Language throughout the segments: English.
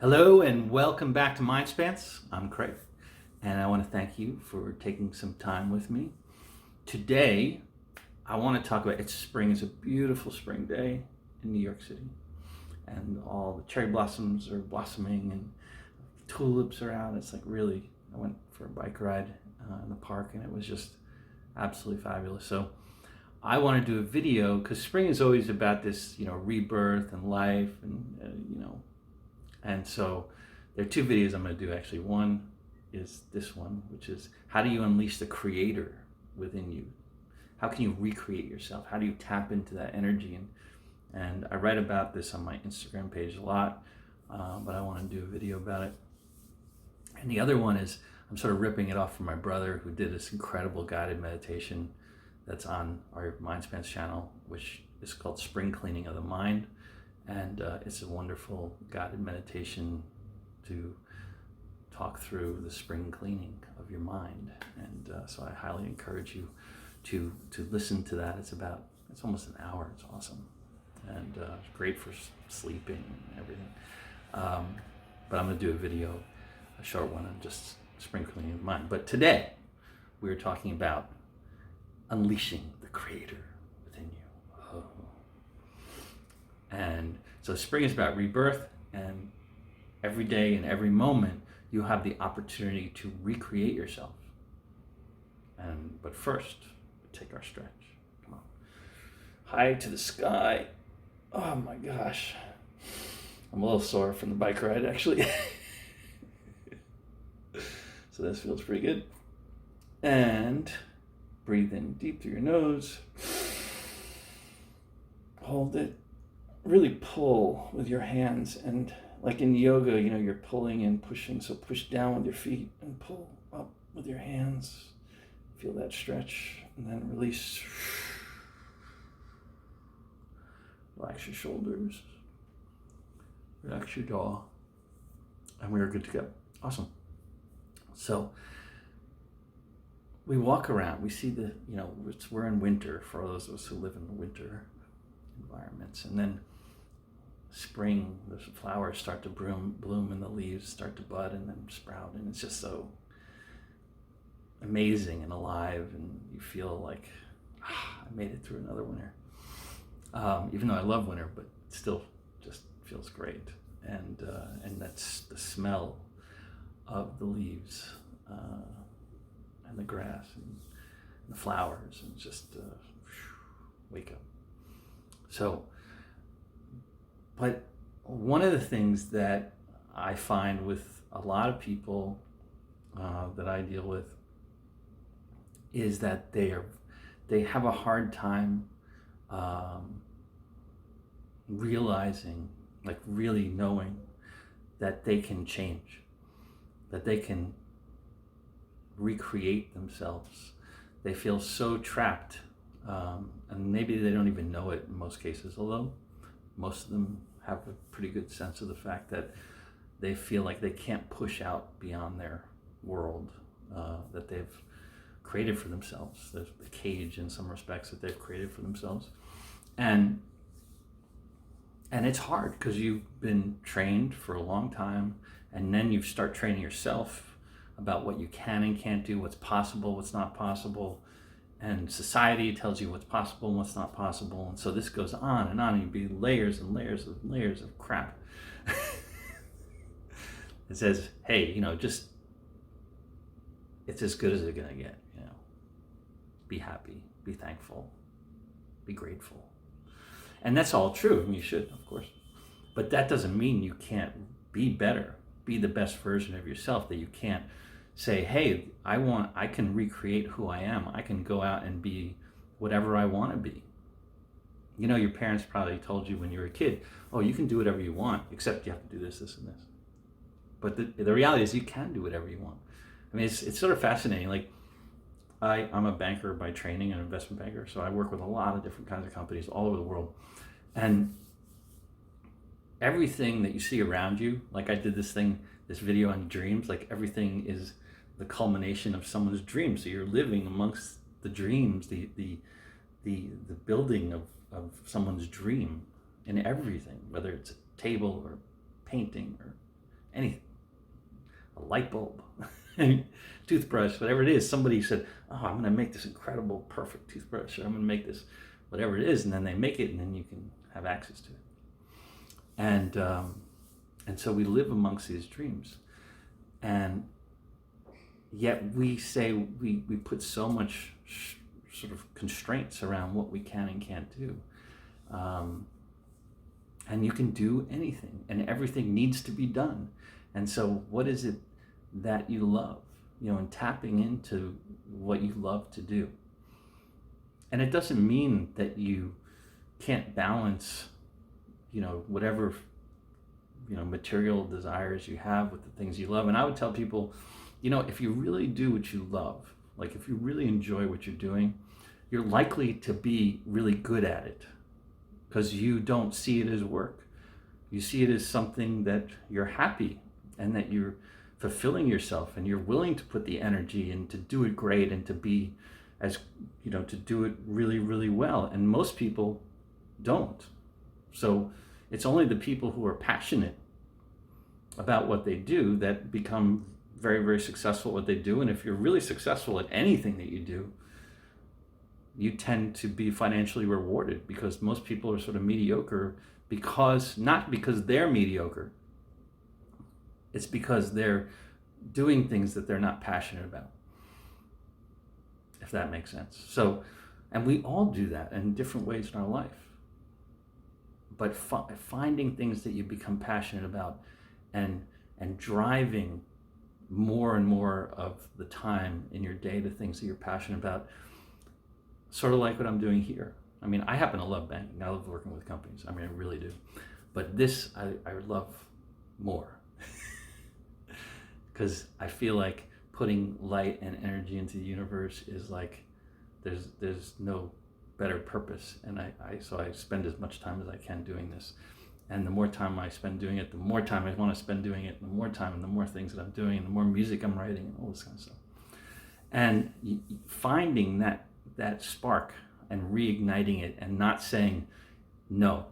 Hello and welcome back to MindSpanse. I'm Craig, and I want to thank you for taking some time with me. Today, I want to talk about it's spring. It's a beautiful spring day in New York City, and all the cherry blossoms are blossoming, and tulips are out. It's like really. I went for a bike ride in the park, and it was just absolutely fabulous. So, I want to do a video because spring is always about this, rebirth and life, and so there are two videos I'm going to do actually. One is this one, which is how do you unleash the creator within you? How can you recreate yourself? How do you tap into that energy? And I write about this on my Instagram page a lot, but I want to do a video about it. And the other one is I'm sort of ripping it off from my brother who did this incredible guided meditation that's on our MindSpanse channel, which is called Spring Cleaning of the Mind. And it's a wonderful guided meditation to talk through the spring cleaning of your mind. And so I highly encourage you to listen to that. It's almost an hour. It's awesome. And it's great for sleeping and everything. But I'm going to do a short one on just spring cleaning of the mind. But today, we're talking about unleashing the creator within you. Oh. And so spring is about rebirth, and every day and every moment you have the opportunity to recreate yourself. But first, we take our stretch. Come on. High to the sky. Oh my gosh. I'm a little sore from the bike ride actually. So this feels pretty good. And breathe in deep through your nose. Hold it. Really pull with your hands, and like in yoga, you're pulling and pushing, so push down with your feet and pull up with your hands. Feel that stretch, and then release. Relax your shoulders, relax your jaw, and we are good to go. Awesome. So we walk around, we see we're in winter for those of us who live in the winter environments, and then spring, the flowers start to bloom and the leaves start to bud and then sprout, and it's just so amazing and alive, and you feel like I made it through another winter, even though I love winter, but it still just feels great. And that's the smell of the leaves and the grass and the flowers, and just wake up. So, but one of the things that I find with a lot of people that I deal with is that they have a hard time realizing, like really knowing that they can change, that they can recreate themselves. They feel so trapped. And maybe they don't even know it in most cases, although most of them have a pretty good sense of the fact that they feel like they can't push out beyond their world that they've created for themselves. There's a cage in some respects that they've created for themselves. And it's hard because you've been trained for a long time, and then you start training yourself about what you can and can't do, what's possible, what's not possible. And society tells you what's possible and what's not possible. And so this goes on, and you'd be layers and layers and layers of crap. It says, hey, just, it's as good as it's gonna get, Be happy, be thankful, be grateful. And that's all true, and you should, of course. But that doesn't mean you can't be better, be the best version of yourself, that you can't say, hey, I can recreate who I am. I can go out and be whatever I want to be. Your parents probably told you when you were a kid, oh, you can do whatever you want, except you have to do this, this, and this. But the reality is you can do whatever you want. I mean, it's sort of fascinating. Like, I'm a banker by training, an investment banker, so I work with a lot of different kinds of companies all over the world. And everything that you see around you, like I did this video on dreams, like everything is the culmination of someone's dream. So you're living amongst the dreams, the building of someone's dream in everything, whether it's a table or painting or anything, a light bulb, toothbrush, whatever it is. Somebody said, oh, I'm going to make this incredible, perfect toothbrush, or I'm going to make this, whatever it is, and then they make it, and then you can have access to it. And so we live amongst these dreams, and yet we say we put so much sort of constraints around what we can and can't do. And you can do anything, and everything needs to be done. And so what is it that you love? And tapping into what you love to do. And it doesn't mean that you can't balance, whatever, material desires you have with the things you love. And I would tell people, if you really do what you love, like if you really enjoy what you're doing, you're likely to be really good at it, because you don't see it as work. You see it as something that you're happy and that you're fulfilling yourself, and you're willing to put the energy in to do it great and to be as, to do it really, really well. And most people don't. So it's only the people who are passionate about what they do that become very, very successful at what they do. And if you're really successful at anything that you do, you tend to be financially rewarded, because most people are sort of mediocre not because they're mediocre. It's because they're doing things that they're not passionate about, if that makes sense. So, and we all do that in different ways in our life. But finding things that you become passionate about and driving more and more of the time in your day to things that you're passionate about, sort of like what I'm doing here. I mean, I happen to love banking. I love working with companies. I mean, I really do. But this, I love more. Because I feel like putting light and energy into the universe is like, there's no better purpose. And so I spend as much time as I can doing this. And the more time I spend doing it, the more time I want to spend doing it, and the more time and the more things that I'm doing, and the more music I'm writing, and all this kind of stuff. And finding that spark and reigniting it, and not saying no.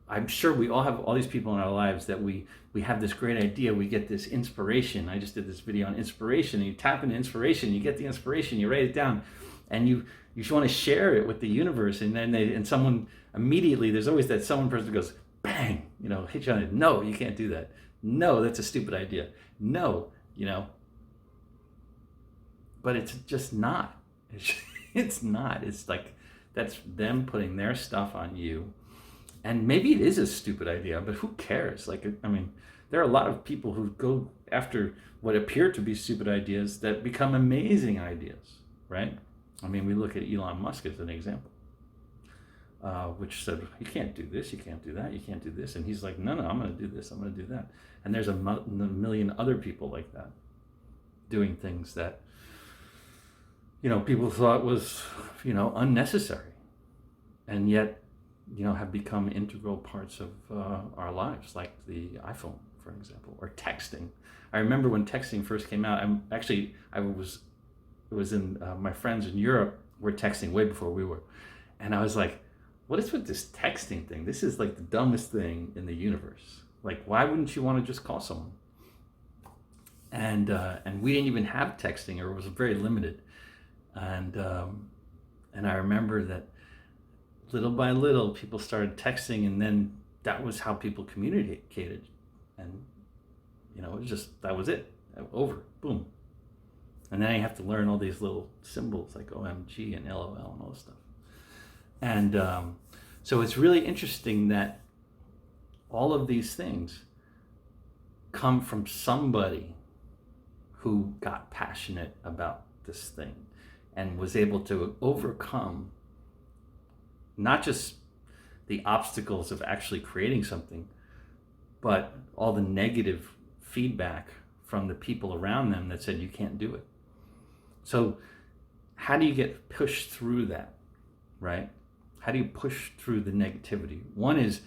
I'm sure we all have all these people in our lives that we have this great idea, we get this inspiration. I just did this video on inspiration, and you tap into inspiration, you get the inspiration, you write it down, and you just want to share it with the universe, and then someone immediately, there's always that someone person who goes, bang, hit you on it. No, you can't do that. No, that's a stupid idea. No, but it's just not. It's not. It's like, that's them putting their stuff on you. And maybe it is a stupid idea, but who cares? Like, I mean, there are a lot of people who go after what appear to be stupid ideas that become amazing ideas, right? I mean, we look at Elon Musk as an example, which said, you can't do this, you can't do that, you can't do this. And he's like, no, I'm going to do this, I'm going to do that. And there's a million other people like that, doing things that, people thought was, unnecessary. And yet, have become integral parts of our lives, like the iPhone, for example, or texting. I remember when texting first came out. It was in my friends in Europe were texting way before we were, and I was like, "What is with this texting thing? This is like the dumbest thing in the universe. Like, why wouldn't you want to just call someone?" And we didn't even have texting, or it was very limited, and I remember that. Little by little, people started texting, and then that was how people communicated. And, it was just, that was it. Over. Boom. And then you have to learn all these little symbols like OMG and LOL and all this stuff. And so it's really interesting that all of these things come from somebody who got passionate about this thing and was able to overcome not just the obstacles of actually creating something, but all the negative feedback from the people around them that said you can't do it. So how do you get pushed through that, right? How do you push through the negativity? One is,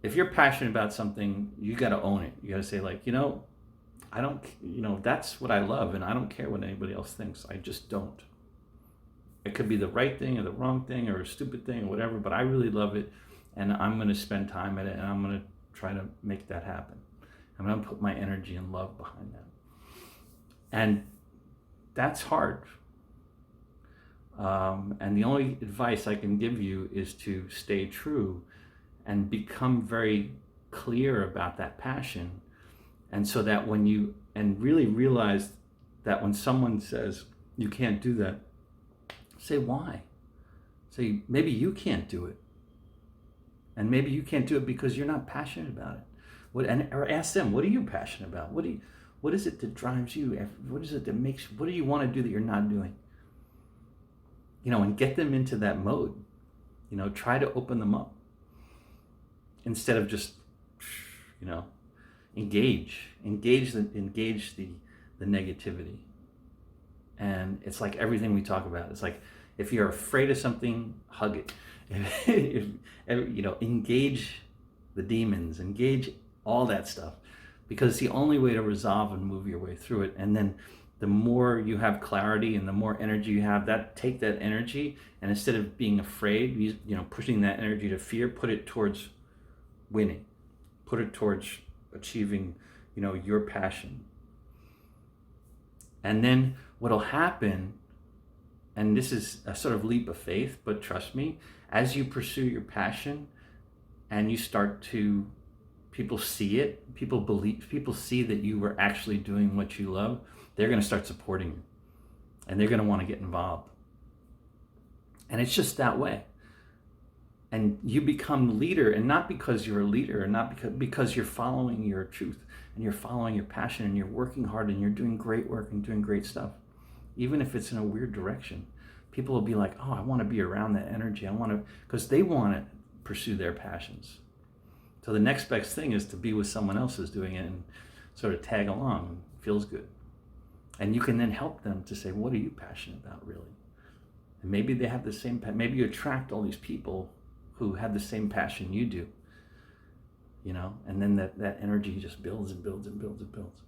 if you're passionate about something, you got to own it. You got to say, like, I don't, that's what I love, and I don't care what anybody else thinks. I just don't. It could be the right thing or the wrong thing or a stupid thing or whatever, but I really love it, and I'm going to spend time at it, and I'm going to try to make that happen. I'm going to put my energy and love behind that. And that's hard. And the only advice I can give you is to stay true and become very clear about that passion. And so that when you, and really realize that when someone says you can't do that, say why. Say maybe you can't do it. And maybe you can't do it because you're not passionate about it. Or ask them, what are you passionate about? What is it that drives you? What is it that makes, what do you want to do that you're not doing? And get them into that mode. Try to open them up. Instead of just, engage the negativity. And it's like everything we talk about. It's like, if you're afraid of something, hug it. Engage the demons, engage all that stuff, because it's the only way to resolve and move your way through it. And then the more you have clarity and the more energy you have, take that energy, and instead of being afraid, pushing that energy to fear, put it towards winning, put it towards achieving, your passion. And then what'll happen, and this is a sort of leap of faith, but trust me, as you pursue your passion and you start to, people see it, people see that you were actually doing what you love, they're going to start supporting you and they're going to want to get involved. And it's just that way. And you become leader, and not because you're a leader, and not because you're following your truth and you're following your passion and you're working hard and you're doing great work and doing great stuff. Even if it's in a weird direction, people will be like, oh, I want to be around that energy. Because they want to pursue their passions. So the next best thing is to be with someone else who's doing it and sort of tag along. It feels good. And you can then help them to say, what are you passionate about, really? And maybe they have the same, maybe you attract all these people who have the same passion you do, and then that energy just builds and builds and builds and builds.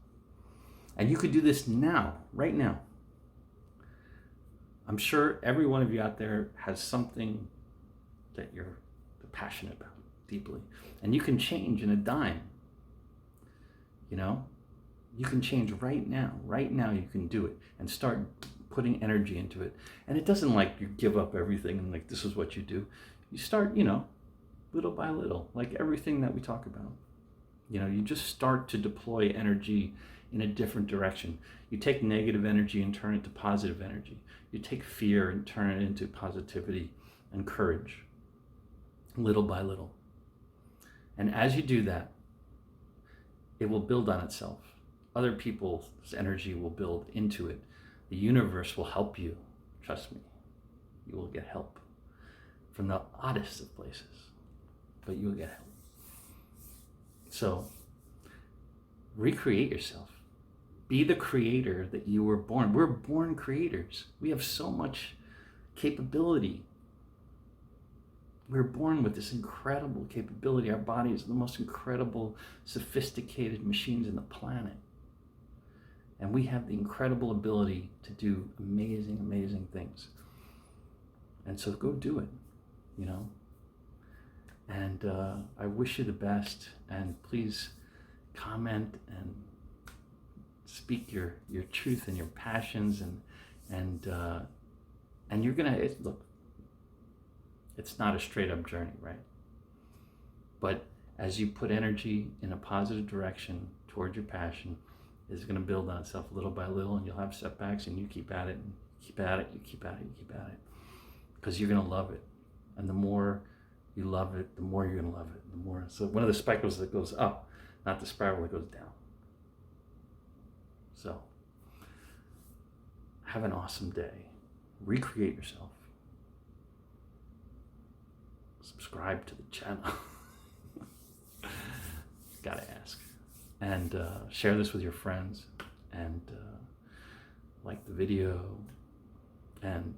And you could do this now, right now. I'm sure every one of you out there has something that you're passionate about deeply. And you can change in a dime. You can change right now. Right now you can do it and start putting energy into it. And it doesn't like you give up everything and like this is what you do. You start, little by little, like everything that we talk about. You just start to deploy energy in a different direction. You take negative energy and turn it to positive energy. You take fear and turn it into positivity and courage, little by little. And as you do that, it will build on itself. Other people's energy will build into it. The universe will help you. Trust me, you will get help from the oddest of places, but you will get help. So recreate yourself. Be the creator that you were born. We're born creators. We have so much capability. We're born with this incredible capability. Our bodies are the most incredible, sophisticated machines on the planet. And we have the incredible ability to do amazing, amazing things. And so go do it, And I wish you the best. And please comment and speak your truth and your passions, and you're gonna look. It's not a straight up journey, right? But as you put energy in a positive direction toward your passion, it's going to build on itself little by little, and you'll have setbacks, and you keep at it, and keep at it, you keep at it, you keep at it, because you're going to love it. And the more you love it, the more you're going to love it. The more. So one of the spirals that goes up, not the spiral that goes down. So have an awesome day. Recreate yourself. Subscribe to the channel. Gotta ask. And share this with your friends, and like the video. And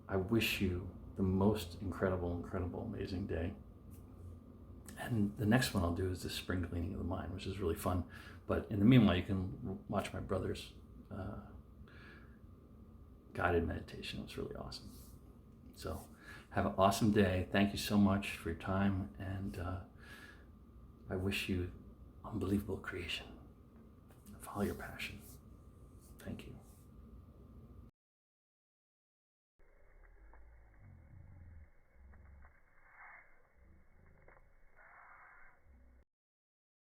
I wish you the most incredible, amazing day. And the next one I'll do is the spring cleaning of the mind, which is really fun. But in the meanwhile, you can watch my brother's guided meditation. It's really awesome. So have an awesome day. Thank you so much for your time, and I wish you unbelievable creation. Follow your passion. Thank you.